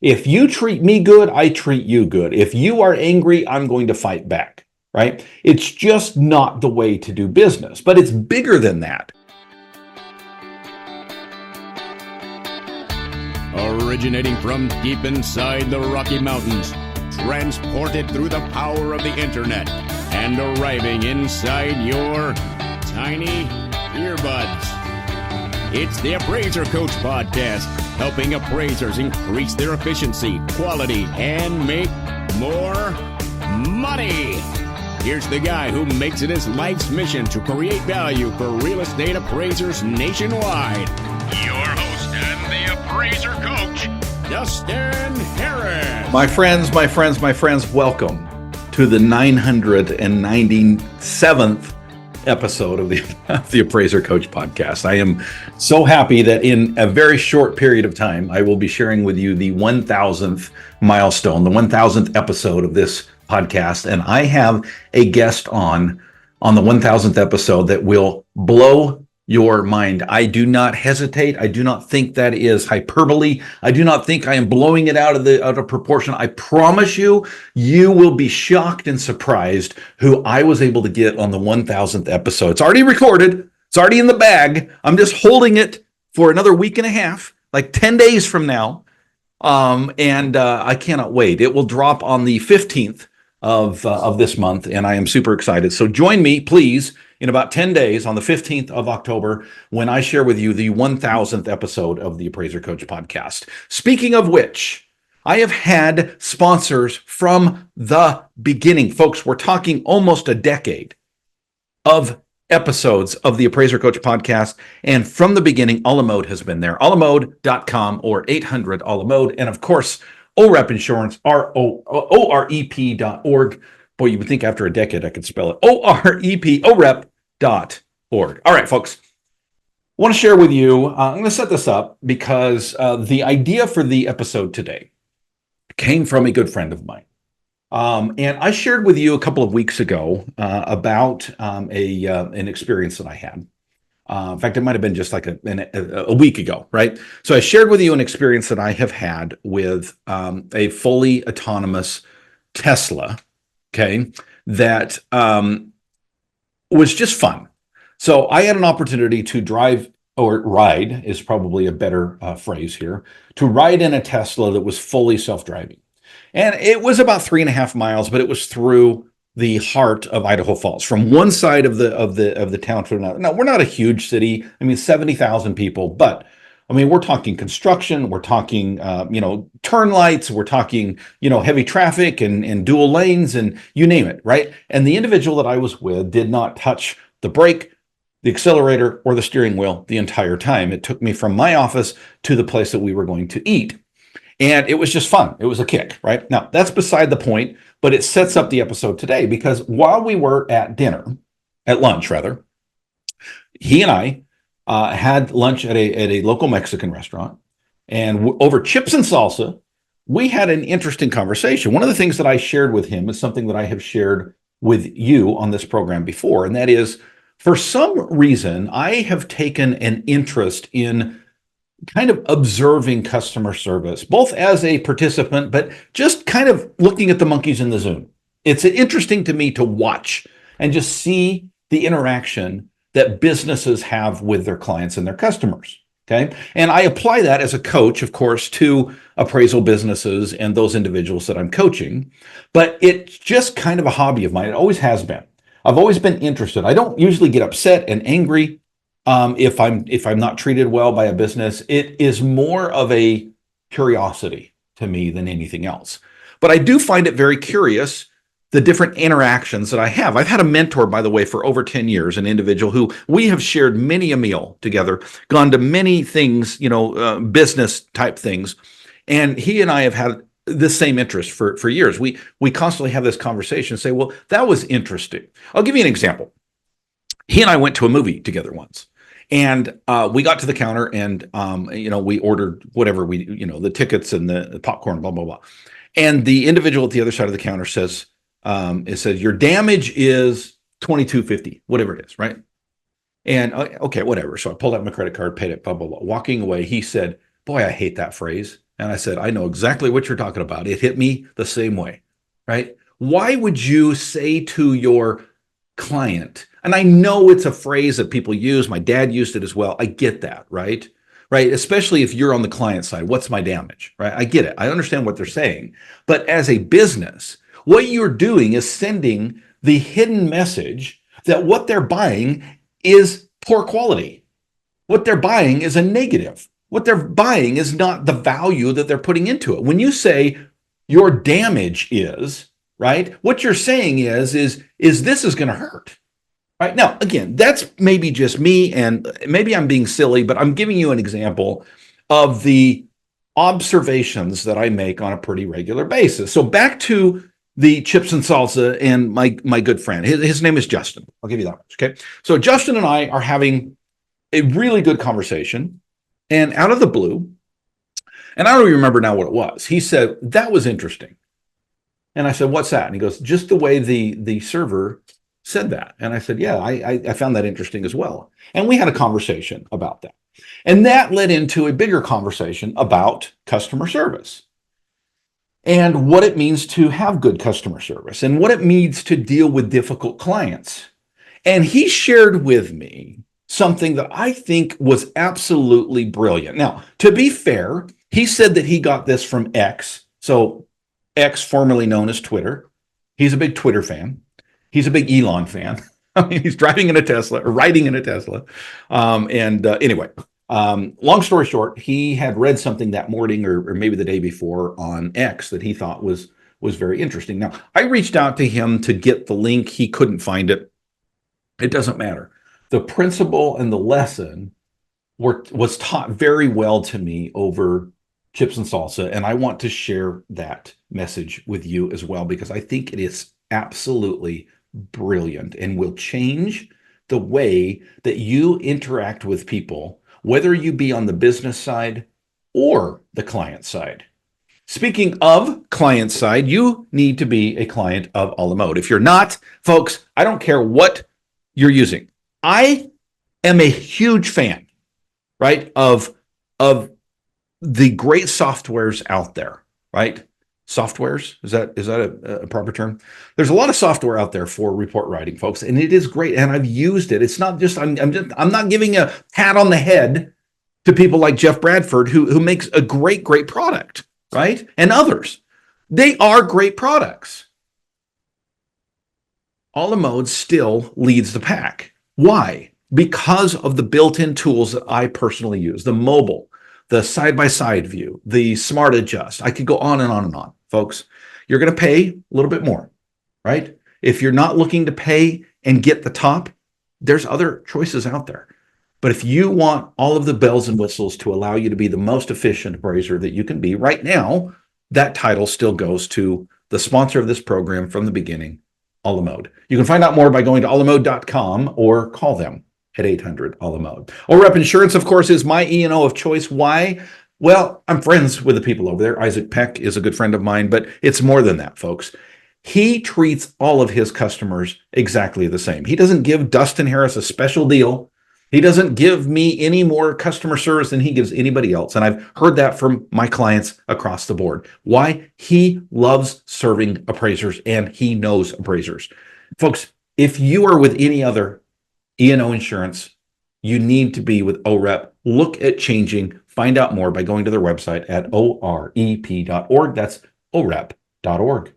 If you treat me good, I treat you good. If you are angry, I'm going to fight back, right? It's just not the way to do business, but it's bigger than that. Originating from deep inside the Rocky Mountains, transported through the power of the internet, and arriving inside your tiny earbuds. It's the Appraiser Coach Podcast, helping appraisers increase their efficiency, quality, and make more money. Here's the guy who makes it his life's mission to create value for real estate appraisers nationwide. Your host and the Appraiser Coach, Dustin Harris. My friends, welcome to the 997th episode of the Appraiser Coach Podcast. I am so happy that in a very short period of time, I will be sharing with you the 1000th milestone, the 1000th episode of this podcast. And I have a guest on the 1000th episode that will blow your mind. I do not hesitate. I do not think that is hyperbole. I do not think I am blowing it out of proportion. I promise you, you will be shocked and surprised who I was able to get on the 1000th episode. It's already recorded. It's already in the bag. I'm just holding it for another week and a half, like 10 days from now. I cannot wait. It will drop on the 15th of this month, and I am super excited. So join me, please, in about 10 days on the 15th of October when I share with you the 1000th episode of the Appraiser Coach Podcast. Speaking of which, I have had sponsors from the beginning. Folks, we're talking almost a decade of episodes of the Appraiser Coach Podcast, and from the beginning, Alamode has been there. Alamode.com or 800 Alamode, and of course, OREP Insurance, OREP.org. Boy, you would think after a decade I could spell it. OREP.org. All right, folks. I want to share with you, I'm going to set this up because the idea for the episode today came from a good friend of mine. And I shared with you a couple of weeks ago about an experience that I had. In fact, it might have been just like a week ago, right? So I shared with you an experience that I have had with a fully autonomous Tesla, okay, that was just fun. So I had an opportunity to drive, or ride is probably a better phrase here, to ride in a Tesla that was fully self-driving. And it was about 3.5 miles, but it was through the heart of Idaho Falls, from one side of the town to another. Now, we're not a huge city. I mean, 70,000 people, but I mean, we're talking construction, we're talking, turn lights, we're talking, heavy traffic and dual lanes and you name it, right? And the individual that I was with did not touch the brake, the accelerator, or the steering wheel the entire time. It took me from my office to the place that we were going to eat. And it was just fun. It was a kick, right? Now, that's beside the point, but it sets up the episode today because while we were at lunch, he and I had lunch at a local Mexican restaurant, and over chips and salsa, we had an interesting conversation. One of the things that I shared with him is something that I have shared with you on this program before, and that is, for some reason, I have taken an interest in kind of observing customer service, both as a participant, but just kind of looking at the monkeys in the zoo. It's interesting to me to watch and just see the interaction that businesses have with their clients and their customers, okay? And I apply that as a coach, of course, to appraisal businesses and those individuals that I'm coaching, but it's just kind of a hobby of mine. It always has been. I've always been interested. I don't usually get upset and angry if I'm not treated well by a business. It is more of a curiosity to me than anything else. But I do find it very curious, the different interactions that I have. I've had a mentor, by the way, for over 10 years, an individual who we have shared many a meal together, gone to many things, business type things. And he and I have had this same interest for years. We constantly have this conversation and say, well, that was interesting. I'll give you an example. He and I went to a movie together once. And we got to the counter and, we ordered whatever the tickets and the popcorn, blah, blah, blah. And the individual at the other side of the counter says, your damage is $22.50, whatever it is, right? And okay, whatever. So I pulled out my credit card, paid it, blah, blah, blah. Walking away, he said, boy, I hate that phrase. And I said, I know exactly what you're talking about. It hit me the same way, right? Why would you say to your client, and I know it's a phrase that people use, my dad used it as well. I get that, right? Right. Especially if you're on the client side, what's my damage, right? I get it. I understand what they're saying. But as a business, what you're doing is sending the hidden message that what they're buying is poor quality. What they're buying is a negative. What they're buying is not the value that they're putting into it. When you say your damage is, right, what you're saying is this is going to hurt. Right now, again, that's maybe just me, and maybe I'm being silly, but I'm giving you an example of the observations that I make on a pretty regular basis. So back to the chips and salsa and my good friend. His name is Justin. I'll give you that much. Okay. So Justin and I are having a really good conversation, and out of the blue, and I don't even remember now what it was, he said, that was interesting. And I said, what's that? And he goes, just the way the server said that. And I said, yeah, I found that interesting as well. And we had a conversation about that. And that led into a bigger conversation about customer service and what it means to have good customer service and what it means to deal with difficult clients. And he shared with me something that I think was absolutely brilliant. Now, to be fair, he said that he got this from X. So X, formerly known as Twitter. He's a big Twitter fan. He's a big Elon fan. I mean, he's driving in a Tesla or riding in a Tesla. Anyway, long story short, he had read something that morning or maybe the day before on X that he thought was very interesting. Now, I reached out to him to get the link. He couldn't find it. It doesn't matter. The principle and the lesson was taught very well to me over chips and salsa, and I want to share that message with you as well because I think it is absolutely brilliant and will change the way that you interact with people, whether you be on the business side or the client side. Speaking of client side, you need to be a client of a la mode. If you're not, folks, I don't care what you're using. I am a huge fan, right, of the great softwares out there, right? Softwares, is that a proper term? There's a lot of software out there for report writing, folks, and it is great. And I've used it. It's not just I'm not giving a pat on the head to people like Jeff Bradford who makes a great product, right? And others, they are great products. A la mode still leads the pack. Why? Because of the built-in tools that I personally use, the mobile, the side-by-side view, the smart adjust. I could go on and on and on, folks. You're going to pay a little bit more, right? If you're not looking to pay and get the top, there's other choices out there. But if you want all of the bells and whistles to allow you to be the most efficient appraiser that you can be right now, that title still goes to the sponsor of this program from the beginning, a la mode. You can find out more by going to alamode.com or call them at 800 a la mode. OREP Insurance, of course, is my E&O of choice. Why? Well, I'm friends with the people over there. Isaac Peck is a good friend of mine, but it's more than that, folks. He treats all of his customers exactly the same. He doesn't give Dustin Harris a special deal. He doesn't give me any more customer service than he gives anybody else. And I've heard that from my clients across the board. Why? He loves serving appraisers and he knows appraisers. Folks, if you are with any other E&O insurance, you need to be with OREP. Look at changing. Find out more by going to their website at orep.org. That's orep.org.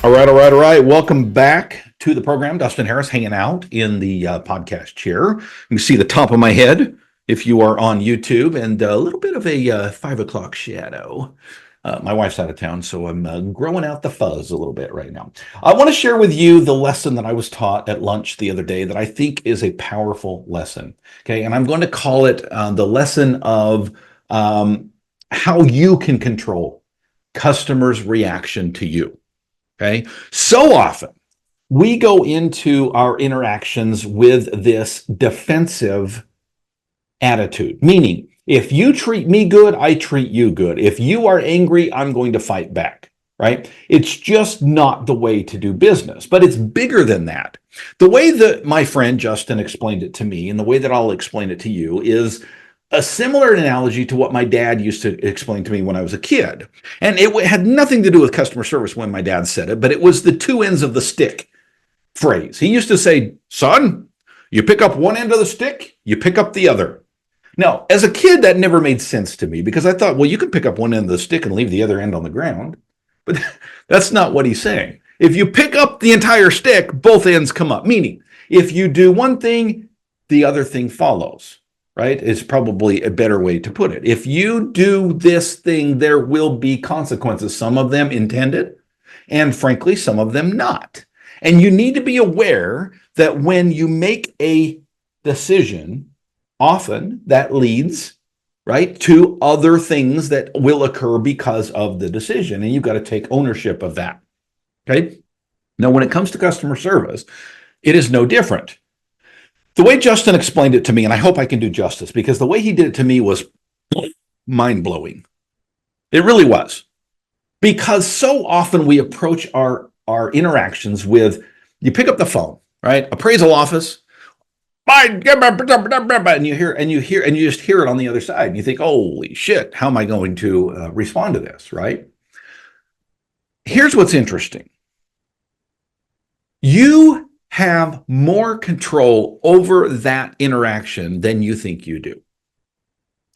All right. Welcome back to the program. Dustin Harris hanging out in the podcast chair. You can see the top of my head if you are on YouTube, and a little bit of a 5 o'clock shadow. My wife's out of town, so I'm growing out the fuzz a little bit right now. I want to share with you the lesson that I was taught at lunch the other day that I think is a powerful lesson. Okay, and I'm going to call it the lesson of how you can control customers' reaction to you. Okay, so often we go into our interactions with this defensive attitude, meaning if you treat me good, I treat you good. If you are angry, I'm going to fight back. right? It's just not the way to do business, but it's bigger than that. The way that my friend Justin explained it to me, and the way that I'll explain it to you, is a similar analogy to what my dad used to explain to me when I was a kid. And it had nothing to do with customer service when my dad said it, but it was the two ends of the stick phrase. He used to say, son, you pick up one end of the stick, you pick up the other. Now, as a kid, that never made sense to me because I thought, well, you can pick up one end of the stick and leave the other end on the ground. But that's not what he's saying. If you pick up the entire stick, both ends come up. Meaning, if you do one thing, the other thing follows, right? It's probably a better way to put it. If you do this thing, there will be consequences, some of them intended, and frankly, some of them not. And you need to be aware that when you make a decision, often that leads, right, to other things that will occur because of the decision. And you've got to take ownership of that. Okay. Now, when it comes to customer service, it is no different. The way Justin explained it to me, and I hope I can do justice, because the way he did it to me was mind-blowing. It really was. Because so often we approach our interactions with, you pick up the phone, right? Appraisal office, and you just hear it on the other side. And you think, holy shit, how am I going to respond to this, right? Here's what's interesting. You have more control over that interaction than you think you do.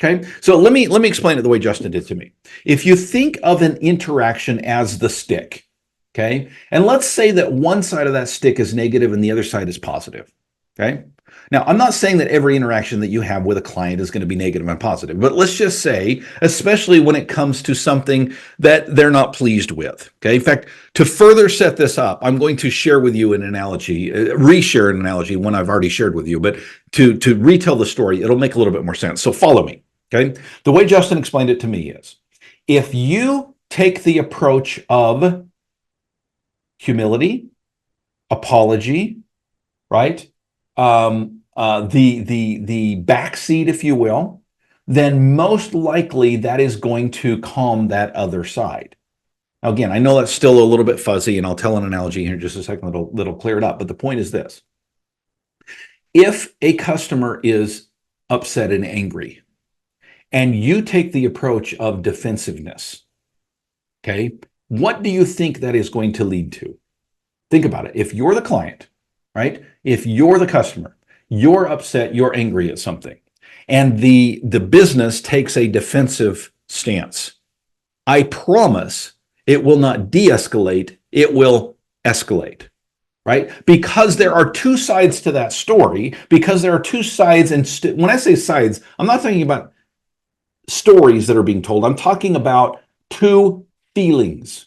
Okay, so let me explain it the way Justin did to me. If you think of an interaction as the stick, okay, and let's say that one side of that stick is negative and the other side is positive, okay? Now, I'm not saying that every interaction that you have with a client is going to be negative and positive, but let's just say, especially when it comes to something that they're not pleased with, okay? In fact, to further set this up, I'm going to share with you an analogy, reshare an analogy, one I've already shared with you, but to retell the story, it'll make a little bit more sense. So follow me, okay? The way Justin explained it to me is, if you take the approach of humility, apology, right? The backseat, if you will, then most likely that is going to calm that other side. Now, again, I know that's still a little bit fuzzy, and I'll tell an analogy here in just a second that'll clear it up. But the point is this. If a customer is upset and angry, and you take the approach of defensiveness, okay, what do you think that is going to lead to? Think about it. If you're the client, right? If you're the customer, you're upset, you're angry at something, and the business takes a defensive stance, I promise it will not de-escalate, it will escalate, right? Because there are two sides to that story, because there are two sides, and when I say sides, I'm not talking about stories that are being told, I'm talking about two feelings,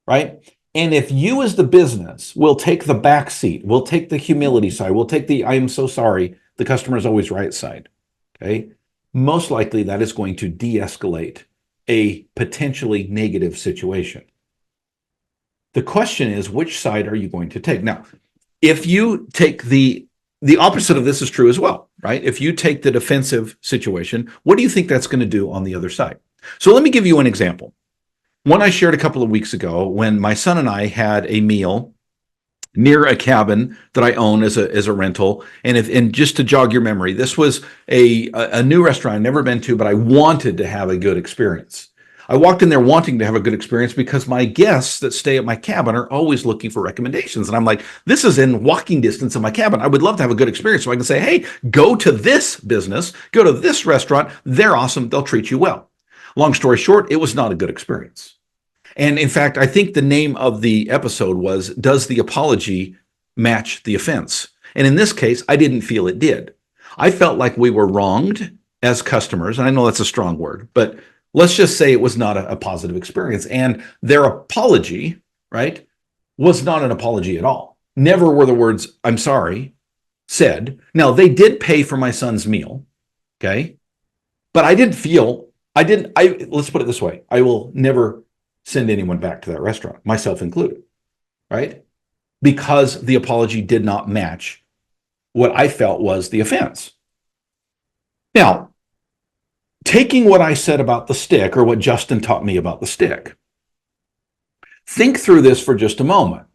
right? And if you as the business will take the back seat, we'll take the humility side, we'll take the I am so sorry, the customer is always right side, okay? Most likely that is going to de-escalate a potentially negative situation. The question is, which side are you going to take? Now, if you take the opposite of this is true as well, right? If you take the defensive situation, what do you think that's going to do on the other side? So let me give you an example. One I shared a couple of weeks ago when my son and I had a meal near a cabin that I own as a rental. And just to jog your memory, this was a new restaurant I've never been to, but I wanted to have a good experience. I walked in there wanting to have a good experience because my guests that stay at my cabin are always looking for recommendations. And I'm like, this is in walking distance of my cabin. I would love to have a good experience. So I can say, hey, go to this business, go to this restaurant. They're awesome. They'll treat you well. Long story short, it was not a good experience. And in fact, I think the name of the episode was, does the apology match the offense? And in this case, I didn't feel it did. I felt like we were wronged as customers. And I know that's a strong word, but let's just say it was not a positive experience. And their apology, right, was not an apology at all. Never were the words, I'm sorry, said. Now, they did pay for my son's meal, okay? But let's put it this way. I will never send anyone back to that restaurant, myself included, right? Because the apology did not match what I felt was the offense. Now, taking what I said about the stick, or what Justin taught me about the stick, Think through this for just a moment.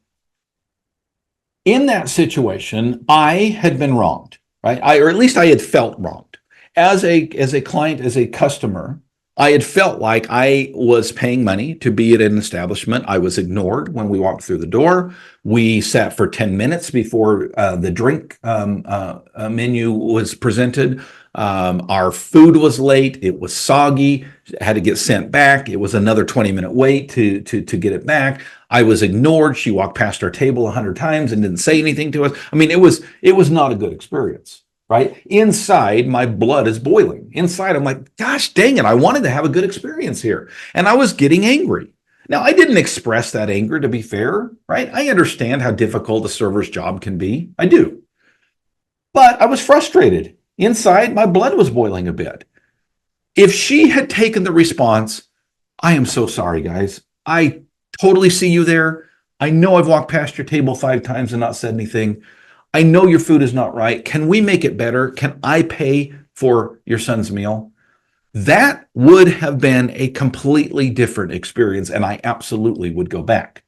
In that situation, I had been wronged, right? Or at least I had felt wronged. As a client, as a customer, I had felt like I was paying money to be at an establishment. I was ignored when we walked through the door. We sat for 10 minutes before the drink menu was presented. Our food was late. It was soggy. Had to get sent back. It was another 20-minute wait to get it back. I was ignored. She walked past our table 100 times and didn't say anything to us. I mean, it was not a good experience, right? Inside, my blood is boiling. Inside, I'm like, gosh, dang it. I wanted to have a good experience here. And I was getting angry. Now, I didn't express that anger, to be fair, right? I understand how difficult a server's job can be. I do. But I was frustrated. Inside, my blood was boiling a bit. If she had taken the response, I am so sorry, guys. I totally see you there. I know I've walked past your table 5 times and not said anything. I know your food is not right. Can we make it better? Can I pay for your son's meal? That would have been a completely different experience, and I absolutely would go back.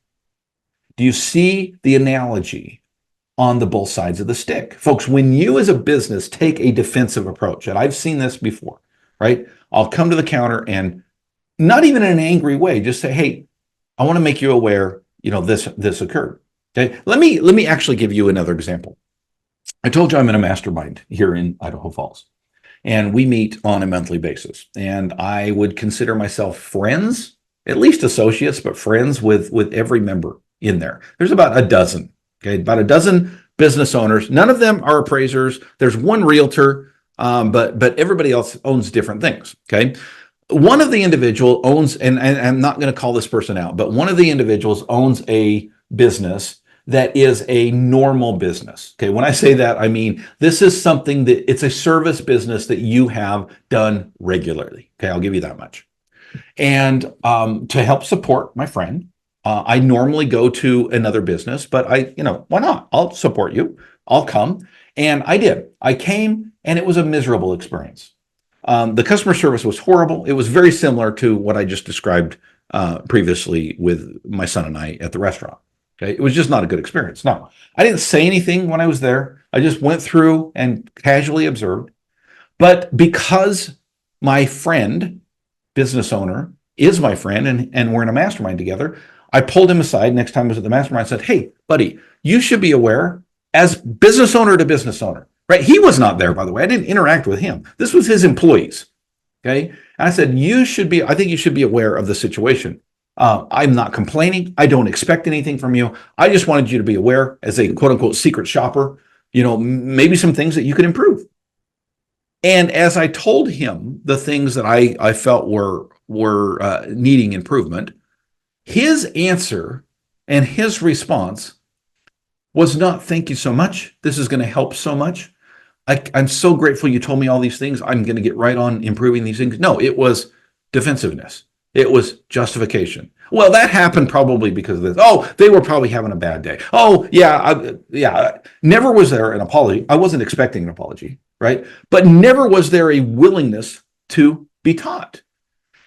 Do you see the analogy on the both sides of the stick? Folks, when you as a business take a defensive approach, and I've seen this before, right? I'll come to the counter and not even in an angry way, just say, hey, I want to make you aware, this occurred. Okay. Let me actually give you another example. I told you I'm in a mastermind here in Idaho Falls, and we meet on a monthly basis. And I would consider myself friends, at least associates, but friends with every member in there. There's about a dozen, okay, about a dozen business owners. None of them are appraisers. There's one realtor, but everybody else owns different things, okay? One of the individual owns, and I'm not going to call this person out, but one of the individuals owns a business that is a normal business. Okay, when I say that, I mean this is something that it's a service business that you have done regularly. Okay, I'll give you that much. And to help support my friend, I normally go to another business, but why not? I'll support you. I'll come. And I did. I came, and it was a miserable experience. The customer service was horrible. It was very similar to what I just described previously with my son and I at the restaurant. Okay, it was just not a good experience. Now, I didn't say anything when I was there. I just went through and casually observed. But because my friend, business owner, is my friend, and we're in a mastermind together, I pulled him aside next time I was at the mastermind and said, hey, buddy, you should be aware as business owner to business owner, right? He was not there, by the way. I didn't interact with him. This was his employees, okay? And I said, I think you should be aware of the situation. I'm not complaining. I don't expect anything from you. I just wanted you to be aware as a quote unquote secret shopper, maybe some things that you could improve. And as I told him the things that I felt were needing improvement, his answer and his response was not, thank you so much. This is going to help so much. I'm so grateful you told me all these things. I'm going to get right on improving these things. No, it was defensiveness. It was justification. Well, that happened probably because of this. Oh, they were probably having a bad day. Oh, yeah. Never was there an apology. I wasn't expecting an apology, right? But never was there a willingness to be taught.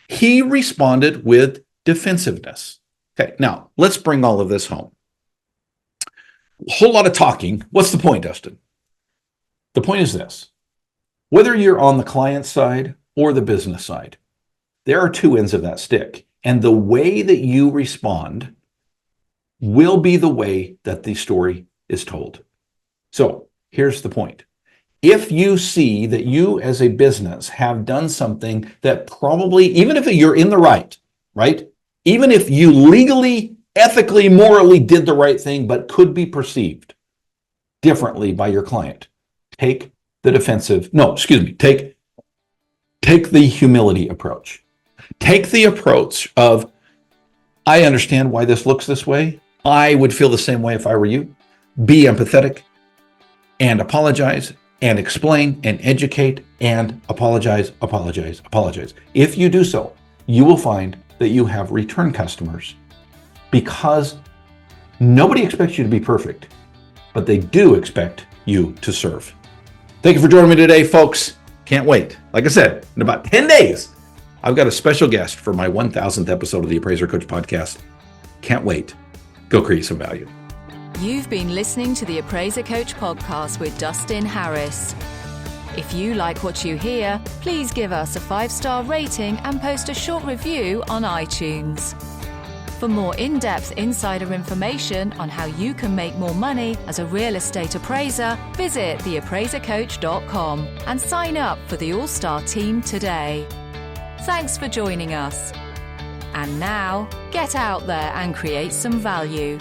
He responded with defensiveness. Okay, now let's bring all of this home. A whole lot of talking. What's the point, Dustin? The point is this. Whether you're on the client side or the business side, there are two ends of that stick. And the way that you respond will be the way that the story is told. So here's the point. If you see that you as a business have done something that probably, even if you're in the right? Even if you legally, ethically, morally did the right thing, but could be perceived differently by your client, take the humility approach. Take the approach of, I understand why this looks this way. I would feel the same way if I were you. Be empathetic and apologize and explain and educate and apologize. If you do so, you will find that you have return customers because nobody expects you to be perfect, but they do expect you to serve. Thank you for joining me today, folks. Can't wait. Like I said, in about 10 days, I've got a special guest for my 1000th episode of the Appraiser Coach Podcast. Can't wait. Go create some value. You've been listening to the Appraiser Coach podcast with Dustin Harris. If you like what you hear, please give us a 5-star rating and post a short review on iTunes. For more in-depth insider information on how you can make more money as a real estate appraiser, visit theappraisercoach.com and sign up for the All-Star team today. Thanks for joining us. And now, get out there and create some value.